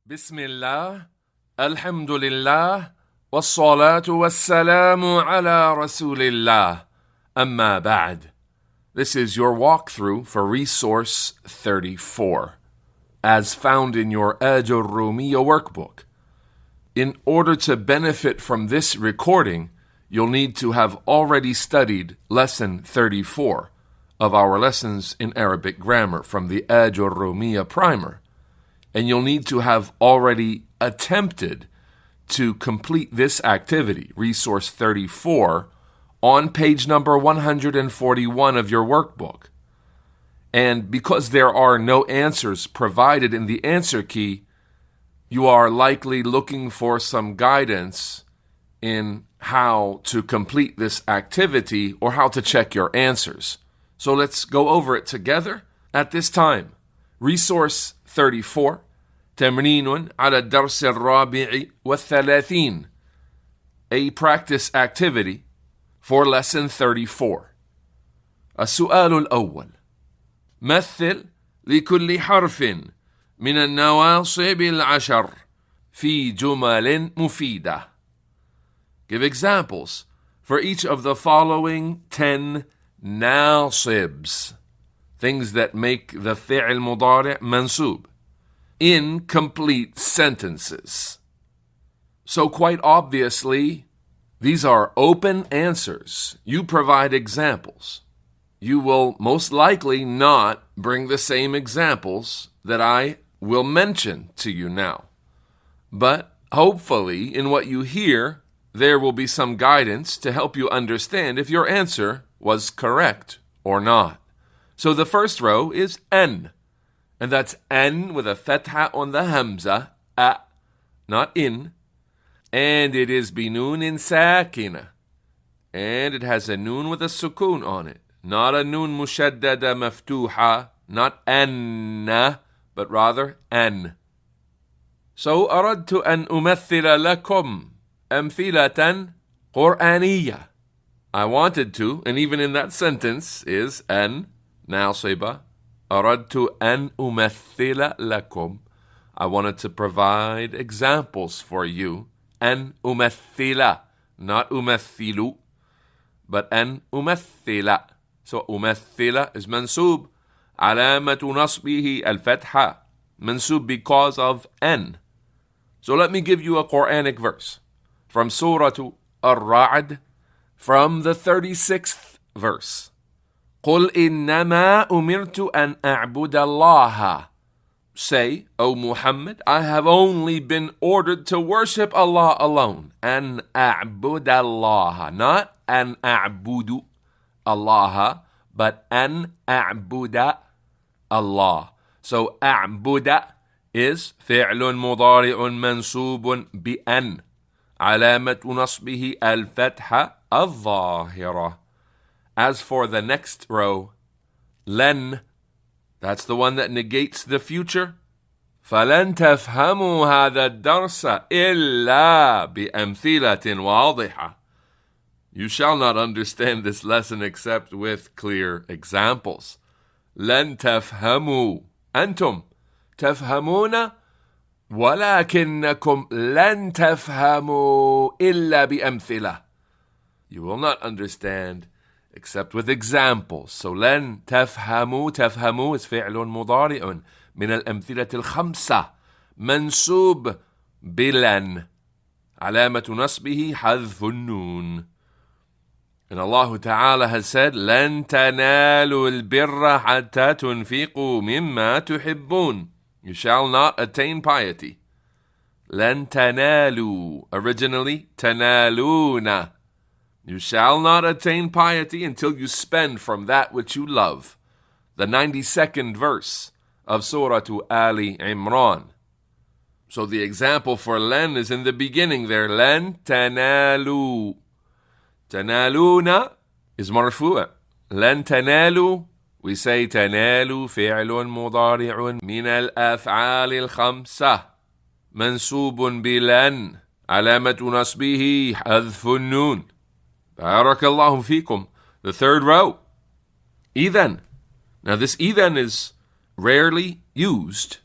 بسم الله الحمد لله والصلاة والسلام على رسول الله أما بعد. This is your walkthrough for resource 34, as found in your Aajurroomiyyah workbook. In order to benefit from this recording, you'll need to have already studied lesson 34 of our lessons in Arabic grammar from the Aajurroomiyyah primer. And you'll need to have already attempted to complete this activity, resource 34, on page number 141 of your workbook. And because there are no answers provided in the answer key, you are likely looking for some guidance in how to complete this activity or how to check your answers. So let's go over it together at this time. Resource 34 تمرين على الدرس الرابع والثلاثين, a practice activity for lesson 34. السؤال الأول: مثل لكل حرف من النواصب العشر في جمل مفيدة. Give examples for each of the following 10 ناصبs, things that make the فعل مضارع منصوب, in complete sentences. So quite obviously, these are open answers. You provide examples. You will most likely not bring the same examples that I will mention to you now. But hopefully, in what you hear, there will be some guidance to help you understand if your answer was correct or not. So the first row is N. And that's N with a fatha on the hamza, a, not in. And it is binun in sakina. And it has a noon with a sukun on it. Not a noon mushaddada maftuha, not anna, but rather an. So أردت أن أمثل لكم أمثلة قرآنية. I wanted to, and even in that sentence is an ناصبة. أردت أن أمثل لكم. I wanted to provide examples for you. أن أمثل, not أمثل, but أن أمثل. So أمثل is منصوب. علامة نصبه الفتحة. منصوب because of أن. So let me give you a Quranic verse from Surah Ar-Ra'd, from the 36th verse. قُلْ إِنَّمَا أُمِرْتُ أَنْ أَعْبُدَ اللَّهَ. Say, O Muhammad, I have only been ordered to worship Allah alone. أَنْ أَعْبُدَ اللَّهَ, not أَنْ أَعْبُدُ اللَّهَ, but أَنْ أَعْبُدَ Allah. So أَعْبُدَ is فعل مضارع منصوب بأن, علامة نصبه الفتحة الظاهرة. As for the next row, لن, that's the one that negates the future. فلن تفهموا هذا الدرس إلا بأمثلة واضحة. You shall not understand this lesson except with clear examples. لن تفهموا. أنتم تفهمون ولكنكم لن تفهموا إلا بأمثلة. You will not understand except with examples. So لن تفهموا, تفهموا is فعل مضارع من الأمثلة الخمسة منصوب بلن, علامة نصبه حذف النون. And Allah Ta'ala has said, لن تنالوا البر حتى تنفقوا مما تحبون. You shall not attain piety. لن تنالوا, originally تنالون. You shall not attain piety until you spend from that which you love. The 92nd verse of Surah Ali Imran. So the example for len is in the beginning there. Len tanalu. Tanaluna is marfu'a. Len tanalu, we say tanalu fi'lun mudari'un min al-af'al al-khamsah. Mansubun bilan. Alamatu nasbihi hadfun nun. Barakallahu fikum. The third row. Idhan. Now this idhan is rarely used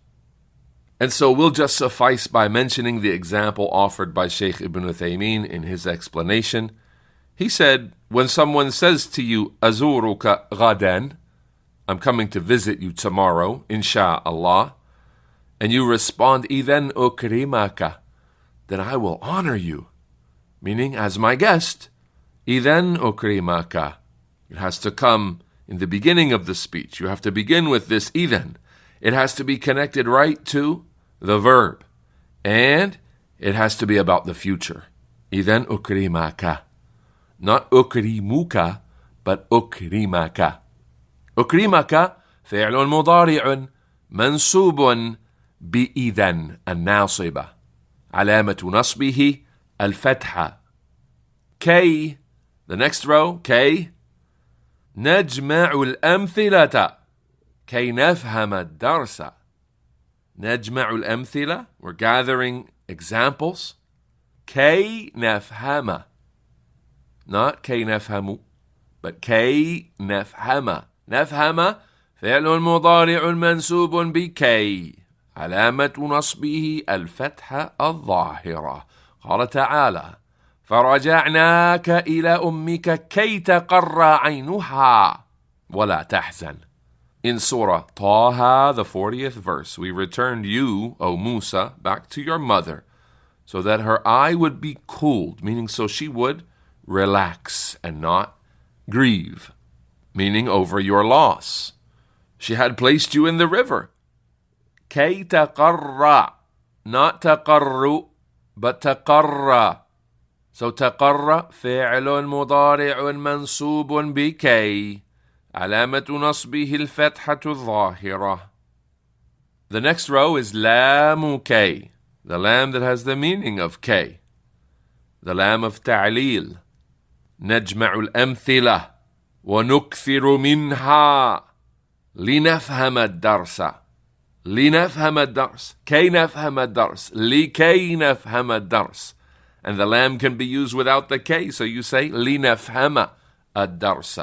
And so we'll just suffice by mentioning the example offered by Shaykh Ibn Uthaymeen in his explanation. He said, when someone says to you, Azuruka ghadan, I'm coming to visit you tomorrow, insha'Allah, and you respond, Idhan ukrimaka, then I will honor you, meaning as my guest. Idhan ukrimaka. It has to come in the beginning of the speech. You have to begin with this idhan. It has to be connected right to the verb. And it has to be about the future. Idhan ukrimaka. Not ukrimuka, but ukrimaka. Ukrimaka فعل مضارع منصوب بإذن الناصبة علامة نصبه الفتحة. كي, the next row, كي نجمع الأمثلة كي نفهم الدرس. نجمع الأمثلة, we're gathering examples. كي نفهم, not كي نفهم, but كي نفهم. نفهم فعل مضارع منصوب بكي علامة نصبه الفتحة الظاهرة. قال تعالى فرجعناك إلى أمك كي تقر عينها ولا تحزن. In Surah Taha, the 40th verse, we returned you, O Moosa, back to your mother, so that her eye would be cooled, meaning so she would relax and not grieve, meaning over your loss. She had placed you in the river. كي تقر, not تقر, but تقر. So تقر فعل مضارع منصوب بكي علامة نصبه الفتحة الظاهرة. The next row is لام كي, the lam that has the meaning of كي, the lam of تعليل. نجمع الأمثلة ونكثر منها لنفهم الدرس. لنفهم الدرس. كي نفهم الدرس. لكي نفهم الدرس. And the lam can be used without the K, so you say لنفهم الدرس.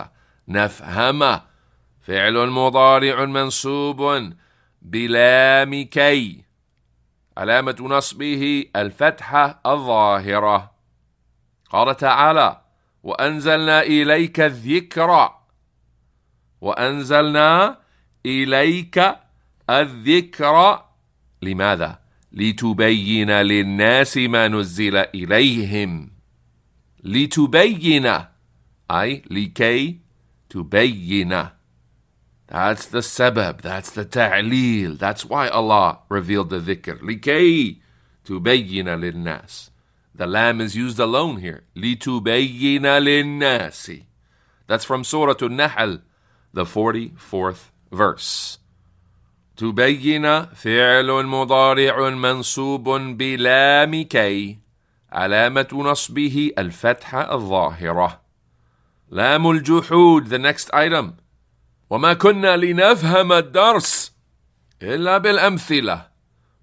نفهم فعل مضارع منصوب بلام كي علامة نصبه الفتحة الظاهرة. قال تعالى وأنزلنا إليك الذكر. وأنزلنا إليك الذكر. لماذا؟ لتبين للناس ما نزل إليهم. لتبين, أي لكي تبين. That's the sabab, that's the ta'leel. That's why Allah revealed the dhikr. لكي تبين للناس. The lam is used alone here. لتبين للناس. That's from Surah An-Nahl, the 44th verse. تبين فعل مضارع منصوب بلام كي علامة نصبه الفتحة الظاهرة. لام الجحود, the next item. وما كنا لنفهم الدرس إلا بالأمثلة.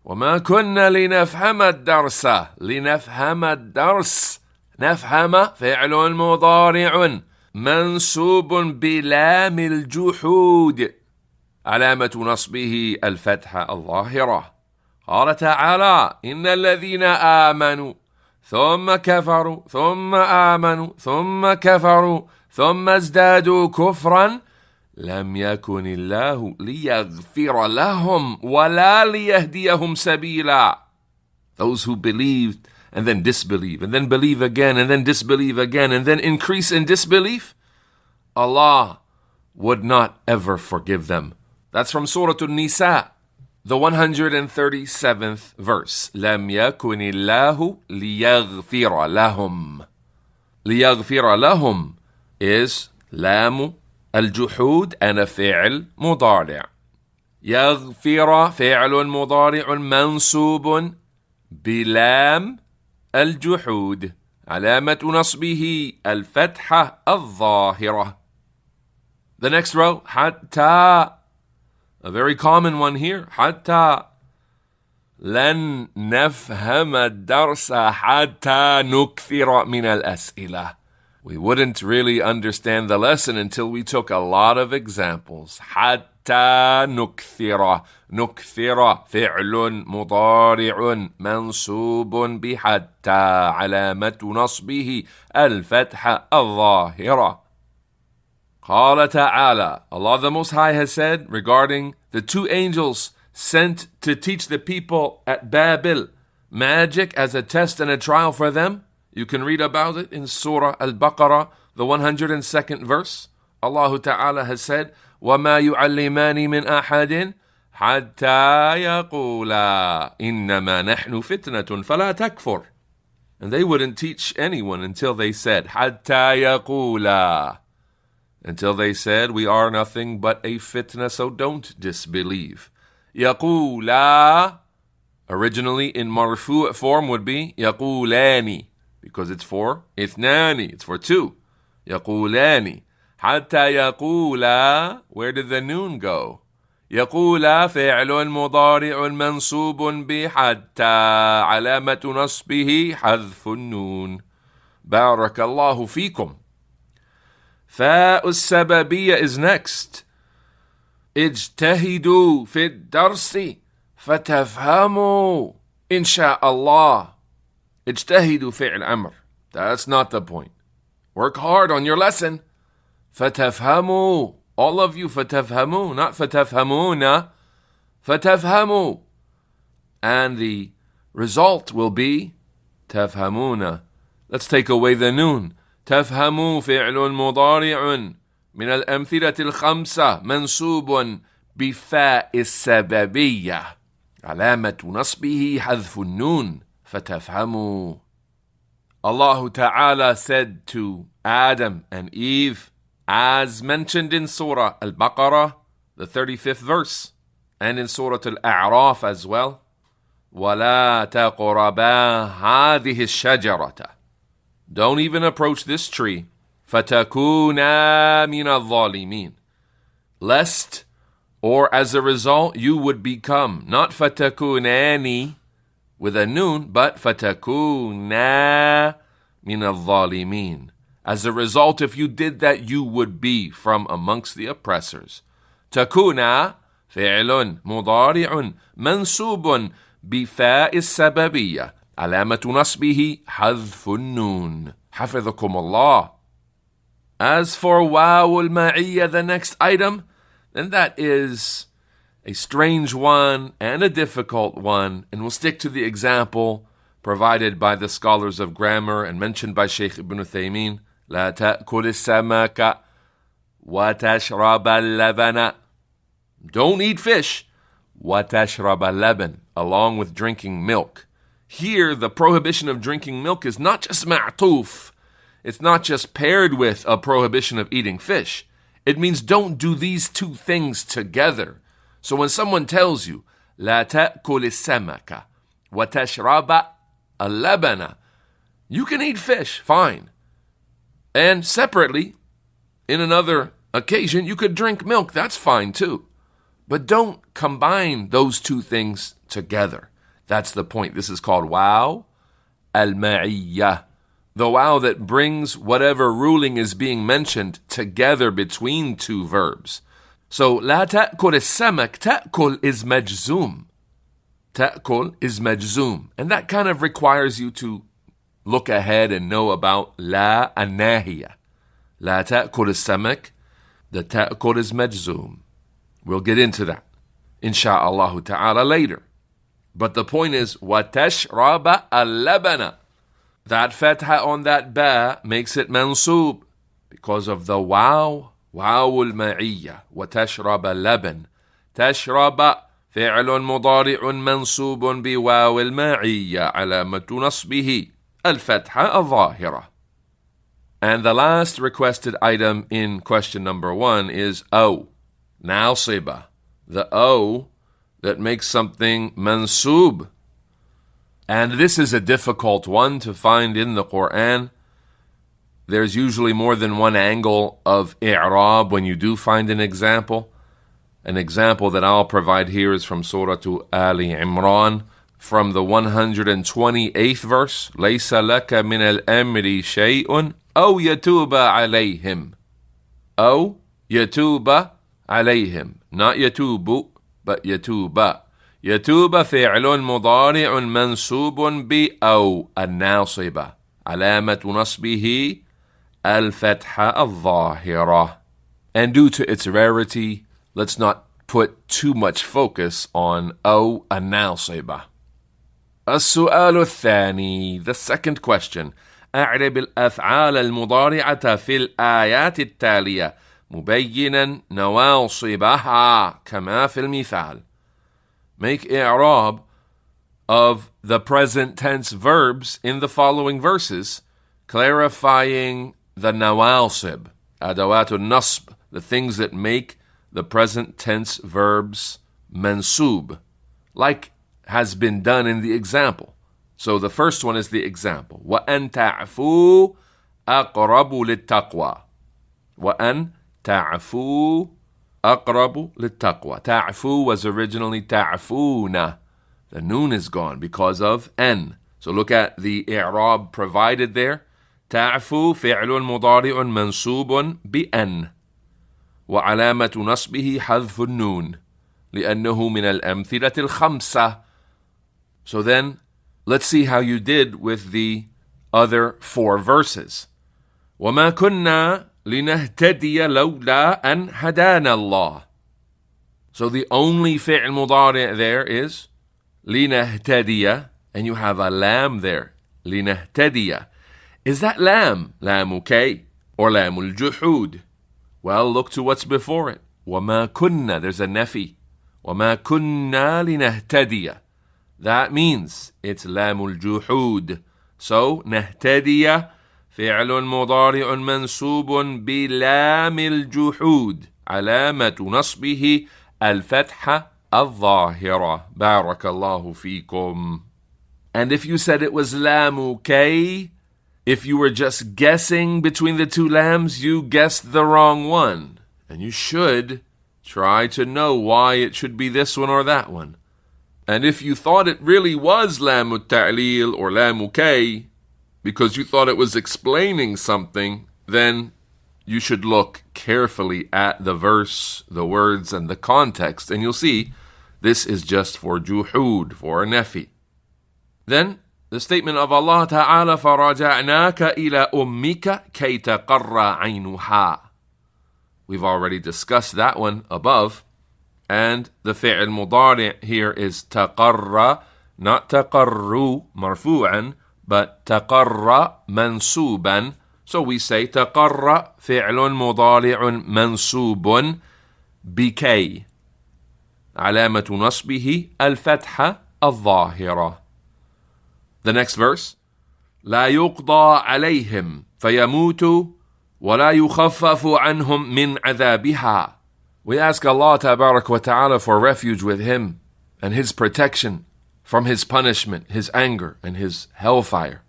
وما كنا لنفهم الدرس. لنفهم الدرس. نفهم فعل مضارع منصوب بلام الجحود علامة نصبه الفتحة الظاهرة. قال تعالى إن الذين آمنوا ثم كفروا ثم آمنوا ثم كفروا ثم ازدادوا كفرا لم يكن الله ليغفر لهم ولا ليهديهم سبيلا. Those who believed and then disbelieve and then believe again and then disbelieve again and then increase in disbelief, Allah would not ever forgive them. That's from Surah An-Nisa, the 137th verse. لم يكن الله ليغفر لهم. ليغفر لهم is لام الجحود and a فعل مضارع. يغفر فعل مضارع منصوب بلام الجحود علامة نصبه الفتحة الظاهرة. The next row, حتى, a very common one here. حتى لن نفهم الدرس حتى نكثر من الأسئلة. We wouldn't really understand the lesson until we took a lot of examples. حتى حتى نكثر. نكثر فعل مضارع منصوب بحتى علامة نصبه الفتحة الظاهرة. قال تعالى, Allah the Most High has said regarding the two angels sent to teach the people at Babel magic as a test and a trial for them. You can read about it in Surah Al-Baqarah, the 102nd verse. Allah Ta'ala has said, وَمَا يُعَلِّمَانِ مِنْ أَحَدٍ حَتَّى يَقُولَا إِنَّمَا نَحْنُ فِتْنَةٌ فَلَا تَكْفُرْ. And they wouldn't teach anyone until they said, حَتَّى يَقُولَا, until they said, we are nothing but a fitna, so don't disbelieve. يَقُولَا, originally in marfu' form would be يَقُولَانِ, because it's for ithnani, it's for two. يَقُولَانِ. حَتَّى يَقُولَا, where did the noon go? يَقُولَا فِعْلٌ مُضَارِعٌ مَنْصُوبٌ بِحَتَّى عَلَامَةُ نَصْبِهِ حَذْفُ النُّونِ. بَارَكَ اللَّهُ فِيكُمْ. فاء السببية is next. اجتهدوا في الدرس فتفهموا إن شاء الله. اجتهدوا فعل أمر. That's not the point. Work hard on your lesson. فتفهموا. All of you فتفهموا, not فتفهمون. فتفهموا. And the result will be تفهمون. Let's take away the noon. تفهموا فعل مضارع من الأمثلة الخمسة منصوب بفاء السببية علامة نصبه حذف النون فتفهموا. Allah Ta'ala said to Adam and Eve, as mentioned in Surah Al-Baqarah, the 35th verse, and in Surah Al-A'raf as well, وَلَا تَقْرَبَا هَذِهِ الشَّجَرَةَ. Don't even approach this tree. فَتَكُونَا مِنَ الظَّالِمِينَ. Lest, or as a result, you would become, not فَتَكُونَانِ with a noon, but فَتَكُونَا مِنَ الظَّالِمِينَ. As a result, if you did that, you would be from amongst the oppressors. تَكُونَا فِعْلٌ مُضَارِعٌ مَنْصُوبٌ بِفَاءِ السَّبَبِيَّةِ علامة نصبه حذف النون. حفظكم الله. As for واو المعية, the next item, then that is a strange one and a difficult one, and we'll stick to the example provided by the scholars of grammar and mentioned by Shaykh Ibn Uthaymeen. لا تأكل السمك وتشرب اللبن. Don't eat fish. وتشرب اللبن, along with drinking milk. Here, the prohibition of drinking milk is not just ma'tuf. It's not just paired with a prohibition of eating fish. It means don't do these two things together. So when someone tells you, لا تأكل السمك وتشرب اللبن, you can eat fish, fine. And separately, in another occasion, you could drink milk, that's fine too. But don't combine those two things together. That's the point. This is called waw al-ma'iyyah. The waw that brings whatever ruling is being mentioned together between two verbs. So, لا تأكل السمك, تأكل is majzoom. تأكل is majzoom. And that kind of requires you to look ahead and know about لا الناهية. لا تأكل السمك, the تأكل is majzoom. We'll get into that, insha'Allah ta'ala, later. But the point is, وَتَشْرَبَ اللَّبَنَ. That fatha on that ba makes it mansoob because of the waw al-ma'iyyah. وَتَشْرَبَ اللَّبَنَ. تَشْرَبَ فعل مضارع منصوب بواو المعية علامة نصبه الفتحة الظاهرة. And the last requested item in question number 1 is O. Nasiba. The O that makes something mansoob. And this is a difficult one to find in the Quran. There's usually more than one angle of i'rab when you do find an example. An example that I'll provide here is from Surah Ali Imran, from the 128th verse. لَيْسَ لَكَ مِنَ الْأَمْرِ شَيْءٌ أَوْ يَتُوبَ عَلَيْهِمْ. أو يتوب عليهم. Not يتوب, but يتوب. يتوب فعل مضارع منصوب بأو الناصبة. علامة نصبه الفتحة الظاهرة. And due to its rarity, let's not put too much focus on أو الناصبة. السؤال الثاني, the second question. أعرب الأفعال المضارعة في الآيات التالية مبينا نواصبها كما في المثال. Make i'rab of the present tense verbs in the following verses, clarifying the nawasib, adawat al-nasb, the things that make the present tense verbs mansub, like has been done in the example. So the first one is the example. وَأَن تَعْفُوا أَقْرَبُ لِلتَّقْوَى. وَأَن تَعْفُوا أَقْرَبُ لِلتَّقْوَى. تَعْفُوا was originally تَعْفُونَ. The noon is gone because of أن. So look at the i'rab provided there. تَعْفُوا فِعْلٌ مُضَارِعٌ مَنْصُوبٌ بِأَن. وعلامة نصبه حذف النون لأنه من الأمثلة الخمسة. So then, let's see how you did with the other 4 verses. وَمَا كُنَّا لِنَهْتَدِيَ لَوْلَا أَنْ هَدَانَا اللَّهُ. So the only فعل مضارع there is لِنَهْتَدِيَ, and you have a lam there. لِنَهْتَدِيَ. Is that lam? لام كي or لام الجحود? Well, look to what's before it. وَمَا كُنَّا, there's a nefi. وَمَا كُنَّا لِنَهْتَدِيَ. That means it's لام الجحود. So, نهتدي فعل مضارع منصوب بلام الجحود. علامة نصبه الفتحة الظاهرة. بارك الله فيكم. And if you said it was لام كي, if you were just guessing between the 2 lambs, you guessed the wrong one. And you should try to know why it should be this one or that one. And if you thought it really was lam al-ta'lil or lam kay, because you thought it was explaining something, then you should look carefully at the verse, the words, and the context, and you'll see this is just for juhud, for a nefi. Then, the statement of Allah Ta'ala, فَرَجَعْنَاكَ إِلَى أُمِّكَ كَيْ تَقَرَّ عَيْنُهَا. We've already discussed that one above. And the fi'l mudari' here is taqarra, not taqarru marfu'an, but taqarra mansuban. So we say taqarra fi'lun mudari'un mansubun bikay. Alamatu nasbihi al-fatha al-zahira. The next verse. لا يقضى عليهم فيموتوا ولا يخفف عنهم من عذابها. We ask Allah Tabarak wa Ta'ala for refuge with Him and His protection from His punishment, His anger, and His hellfire.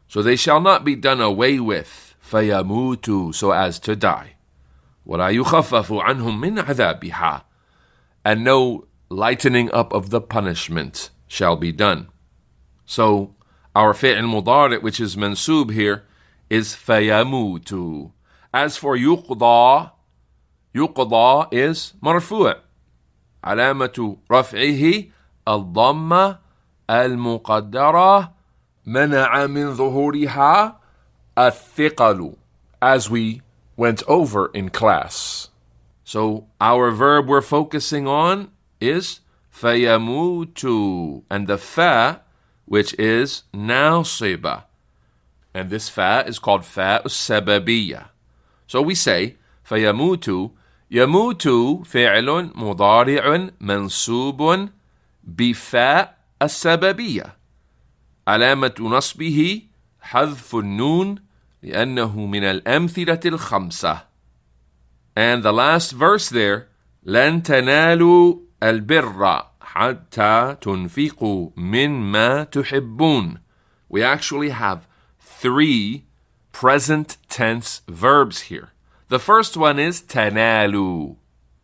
So they shall not be done away with, فَيَمُوتُوا, so as to die. وَلَا يُخَفَّفُ عَنْهُمْ مِنْ عَذَابِهَا. And no lightening up of the punishment shall be done. So our fi'l mudari', which is mansub here, is فَيَمُوتُوا. As for يُقْضَى, يقضى is مرفوع. علامة رفعه الضمة المقدرة منع من ظهورها الثقل, as we went over in class. So our verb we're focusing on is فيموت, and the fa, which is ناصبة, and this fa is called fa السببية. So we say فيموت. يموت فعل مضارع منصوب بفاء السببية. علامة نصبه حذف النون لأنه من الأمثلة الخمسة. And the last verse there, لن تنالوا البر حتى تنفقوا مما تحبون. We actually have 3 present tense verbs here. The first one is تنالوا,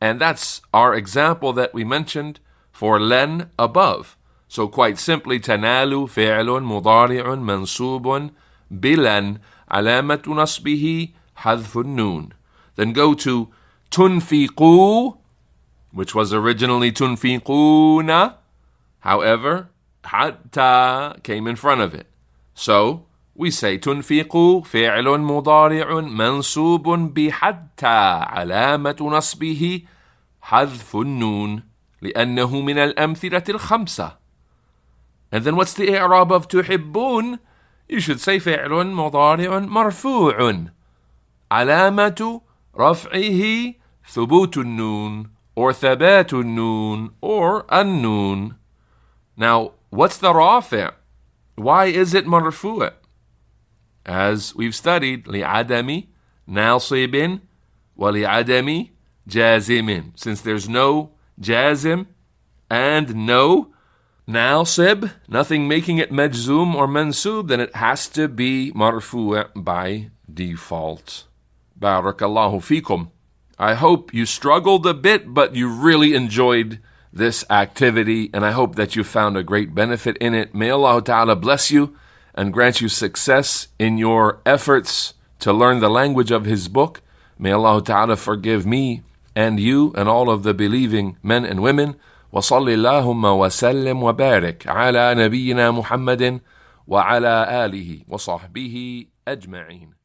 and that's our example that we mentioned for len above. So quite simply, تنالوا فعل مضارع منصوب بلن علامة نصبه حذف النون. Then go to tunfiqu, which was originally tunfiquna. However, hatta came in front of it. So we say تنفق فعل مضارع منصوب بحتى علامة نصبه حذف النون لأنه من الأمثلة الخمسة. And then what's the إعراب of تحبون? You should say فعل مضارع مرفوع علامة رفعه ثبوت النون or ثبات النون or النون. Now, what's the رافع? Why is it مرفوع? As we've studied, لعدم ناصب ولعدم جازم. Since there's no jazim and no ناصب, nothing making it majzoom or mansub, then it has to be مرفوع by default. Barakallahu fikum. I hope you struggled a bit, but you really enjoyed this activity, and I hope that you found a great benefit in it. May Allah Ta'ala bless you and grant you success in your efforts to learn the language of His book. May Allah Ta'ala forgive me and you and all of the believing men and women. وصل اللهم وسلم وبارك على نبينا محمد وعلى آله وصحبه أجمعين.